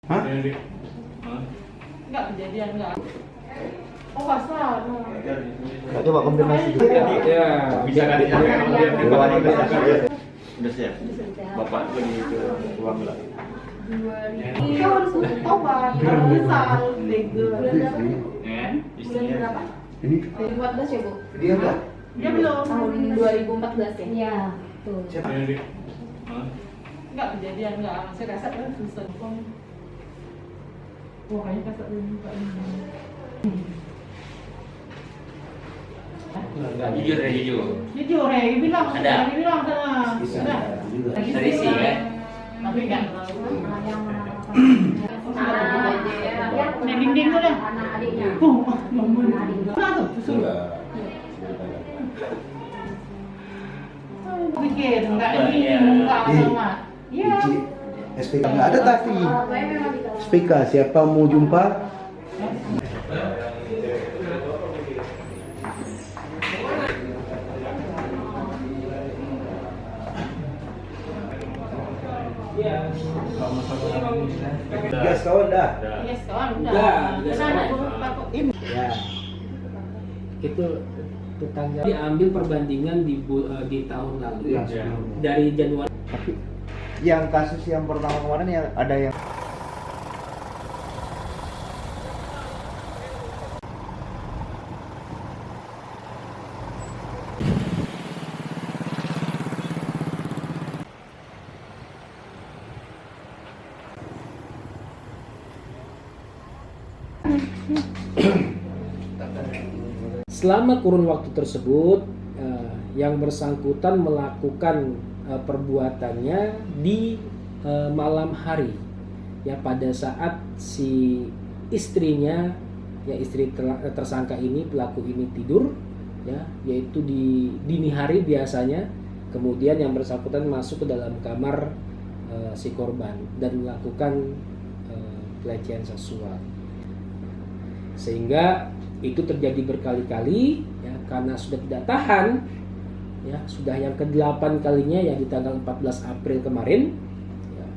Hah? Enggak kejadian, enggak. Oh, pasal. Coba konfirmasi. Ya, Bisa kan udah siap. Sudah. Bapak lagi ke ruang gelap. Iya, harus tobat. Misal, degel. Istrinya berapa? Ini 2014 ya, Bu? dia enggak? Dia belum. Tahun 2014 ya? Iya. Tuh. Siapa? Enggak kejadian, enggak. Saya rasa kan susah. Wah, kayaknya kasar dulu Pak. jujur ya jujur. Jujur, bilang. Ada. Bilang sana. Sudah. Lagi Serisi, ya? Tapi enggak terlalu. Yang Nih, dinding tuh dah. anak adiknya. Ngomong. Mana tuh? Susul. Pikir, enggak ini, enggak sama. Iya. SPK nggak ada tapi SPK siapa mau jumpa? Gas kawan dah. Yes, kawan udah. Udah, Kesana udah. dulu Pak. Ya. Itu tetangga diambil perbandingan di tahun lalu Iya. dari Januari. Tapi yang kasus yang pertama kemarin yang ada yang Selama kurun waktu tersebut yang bersangkutan melakukan perbuatannya di malam hari, ya, pada saat si istrinya, ya, istri tersangka ini, pelaku ini tidur, ya, yaitu di dini hari biasanya. Kemudian yang bersangkutan masuk ke dalam kamar si korban dan melakukan pelecehan seksual, sehingga itu terjadi berkali-kali, ya, karena sudah tidak tahan, ya, sudah yang ke-8 kalinya, ya, di tanggal 14 April kemarin, ya,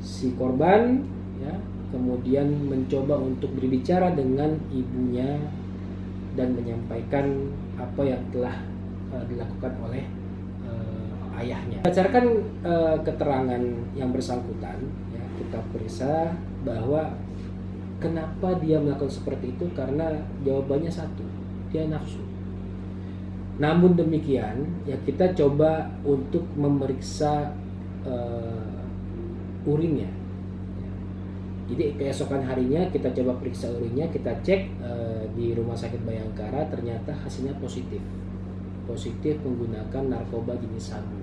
si korban, ya, kemudian mencoba untuk berbicara dengan ibunya dan menyampaikan apa yang telah dilakukan oleh ayahnya. Berdasarkan keterangan yang bersangkutan, ya, kita periksa bahwa kenapa dia melakukan seperti itu, karena jawabannya satu, dia nafsu. Namun demikian, ya, kita coba untuk memeriksa urinnya. Jadi keesokan harinya kita coba periksa urinnya, kita cek di Rumah Sakit Bayangkara, ternyata hasilnya positif menggunakan narkoba jenis sabu.